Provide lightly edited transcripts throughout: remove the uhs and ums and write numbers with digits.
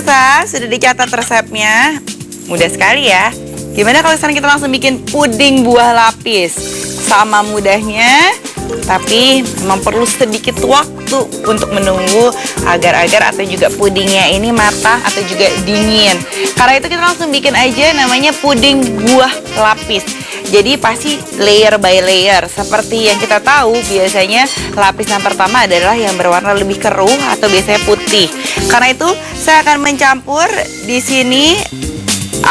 pemirsa, sudah dicatat resepnya. Mudah sekali ya. Gimana kalau sekarang kita langsung bikin puding buah lapis? Sama mudahnya, tapi memang perlu sedikit waktu untuk menunggu agar-agar atau juga pudingnya ini matang atau juga dingin. Karena itu kita langsung bikin aja namanya puding buah lapis. Jadi pasti layer by layer. Seperti yang kita tahu, biasanya lapisan pertama adalah yang berwarna lebih keruh atau biasanya putih. Karena itu saya akan mencampur di sini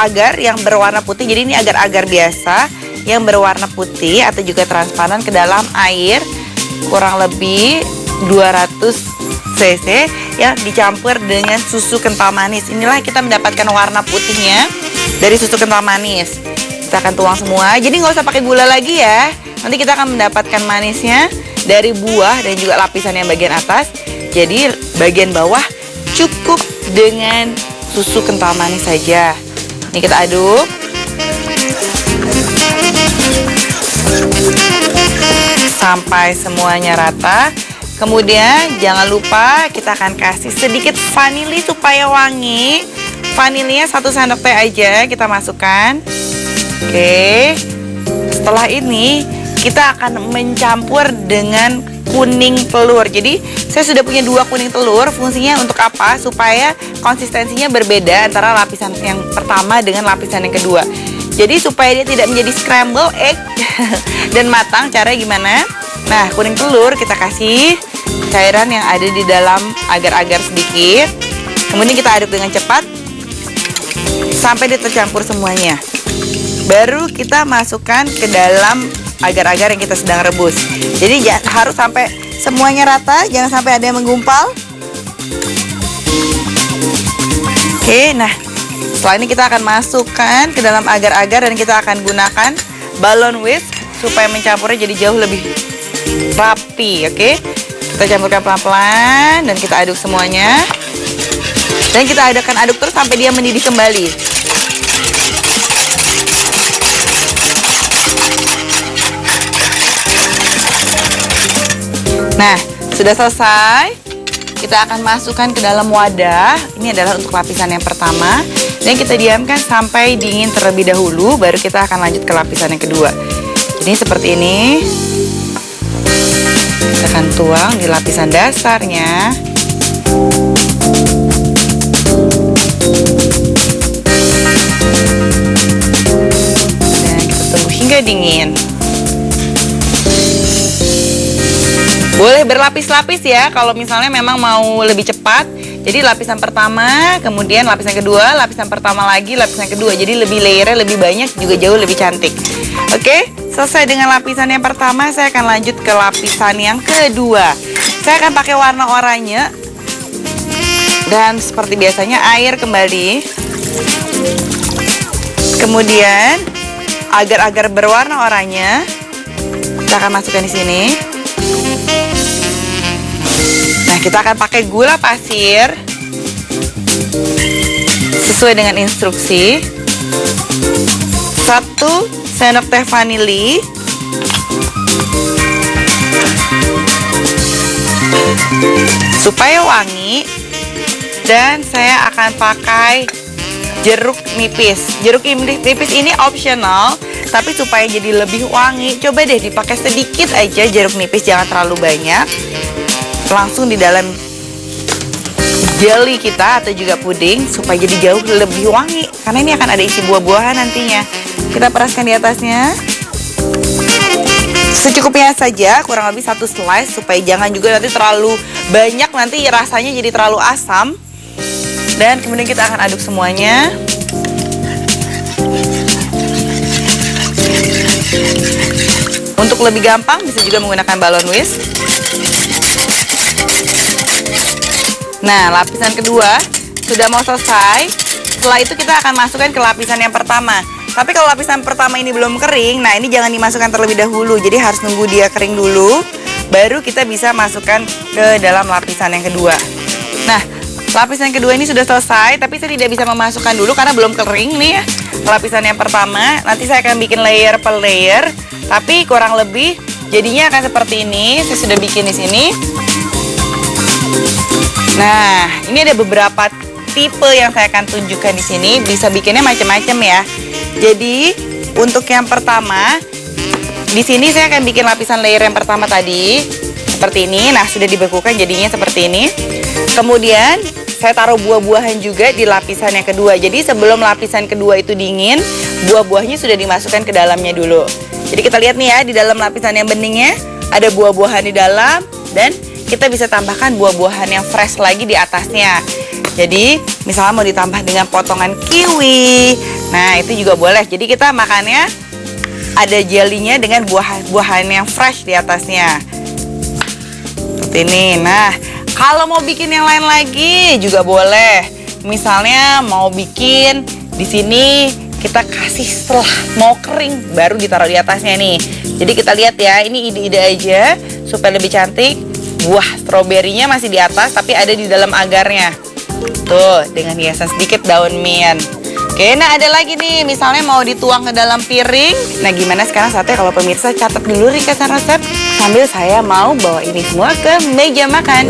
agar yang berwarna putih. Jadi ini agar-agar biasa yang berwarna putih atau juga transparan ke dalam air kurang lebih 200 cc yang dicampur dengan susu kental manis. Inilah kita mendapatkan warna putihnya dari susu kental manis. Kita akan tuang semua, jadi nggak usah pakai gula lagi ya. Nanti kita akan mendapatkan manisnya dari buah dan juga lapisan yang bagian atas. Jadi bagian bawah cukup dengan susu kental manis saja. Ini kita aduk. Sampai semuanya rata. Kemudian jangan lupa kita akan kasih sedikit vanili supaya wangi. Vanilinya 1 sendok teh aja kita masukkan. Oke, setelah ini kita akan mencampur dengan kuning telur. Jadi saya sudah punya 2 kuning telur. Fungsinya untuk apa? Supaya konsistensinya berbeda antara lapisan yang pertama dengan lapisan yang kedua. Jadi supaya dia tidak menjadi scramble egg dan matang. Caranya gimana? Nah, kuning telur kita kasih cairan yang ada di dalam agar-agar sedikit. Kemudian kita aduk dengan cepat sampai dia tercampur semuanya. Baru kita masukkan ke dalam agar-agar yang kita sedang rebus. Jadi harus sampai semuanya rata, jangan sampai ada yang menggumpal. Oke, nah setelah ini kita akan masukkan ke dalam agar-agar dan kita akan gunakan balon whisk supaya mencampurnya jadi jauh lebih rapi. Oke, kita campurkan pelan-pelan dan kita aduk semuanya. Dan kita aduk terus sampai dia mendidih kembali. Nah, sudah selesai. Kita akan masukkan ke dalam wadah. Ini adalah untuk lapisan yang pertama. Dan kita diamkan sampai dingin terlebih dahulu. Baru kita akan lanjut ke lapisan yang kedua. Jadi seperti ini. Kita akan tuang di lapisan dasarnya. Dan kita tunggu hingga dingin. Boleh berlapis-lapis ya, kalau misalnya memang mau lebih cepat. Jadi lapisan pertama, kemudian lapisan kedua, lapisan pertama lagi, lapisan kedua. Jadi lebih layernya lebih banyak, juga jauh lebih cantik. Oke, selesai dengan lapisan yang pertama, saya akan lanjut ke lapisan yang kedua. Saya akan pakai warna oranye. Dan seperti biasanya air kembali. Kemudian agar-agar berwarna oranye kita akan masukkan di sini. Nah, kita akan pakai gula pasir sesuai dengan instruksi. 1 sendok teh vanili. Supaya wangi. Dan saya akan pakai jeruk nipis. Jeruk nipis ini optional, tapi supaya jadi lebih wangi, coba deh dipakai sedikit aja jeruk nipis, jangan terlalu banyak. Langsung di dalam jelly kita atau juga puding supaya jadi jauh lebih wangi. Karena ini akan ada isi buah-buahan nantinya. Kita peraskan di atasnya. Secukupnya saja, kurang lebih 1 slice supaya jangan juga nanti terlalu banyak, nanti rasanya jadi terlalu asam. Dan kemudian kita akan aduk semuanya. Untuk lebih gampang bisa juga menggunakan balon whisk. Nah, lapisan kedua sudah mau selesai. Setelah itu kita akan masukkan ke lapisan yang pertama. Tapi kalau lapisan pertama ini belum kering, nah ini jangan dimasukkan terlebih dahulu. Jadi harus nunggu dia kering dulu, baru kita bisa masukkan ke dalam lapisan yang kedua. Nah, lapisan yang kedua ini sudah selesai, tapi saya tidak bisa memasukkan dulu karena belum kering nih ya. Lapisan yang pertama, nanti saya akan bikin layer per layer, tapi kurang lebih jadinya akan seperti ini. Saya sudah bikin di sini. Nah, ini ada beberapa tipe yang saya akan tunjukkan di sini. Bisa bikinnya macam-macam ya. Jadi untuk yang pertama, di sini saya akan bikin lapisan layer yang pertama tadi seperti ini. Nah, sudah dibekukan jadinya seperti ini. Kemudian saya taruh buah-buahan juga di lapisan yang kedua. Jadi sebelum lapisan kedua itu dingin, buah-buahnya sudah dimasukkan ke dalamnya dulu. Jadi kita lihat nih ya, di dalam lapisan yang beningnya ada buah-buahan di dalam, dan kita bisa tambahkan buah-buahan yang fresh lagi di atasnya. Jadi misalnya mau ditambah dengan potongan kiwi, nah itu juga boleh. Jadi kita makannya ada jelinya dengan buah-buahan yang fresh di atasnya. Seperti ini. Nah, kalau mau bikin yang lain lagi juga boleh. Misalnya mau bikin di sini kita kasih setelah mau kering baru ditaruh di atasnya nih. Jadi kita lihat ya, ini ide-ide aja supaya lebih cantik. Buah stroberinya masih di atas tapi ada di dalam agarnya. Tuh, dengan hiasan sedikit daun mint. Oke, nah ada lagi nih, misalnya mau dituang ke dalam piring. Nah, gimana sekarang saatnya kalau pemirsa catat dulu ringkasan resep sambil saya mau bawa ini semua ke meja makan.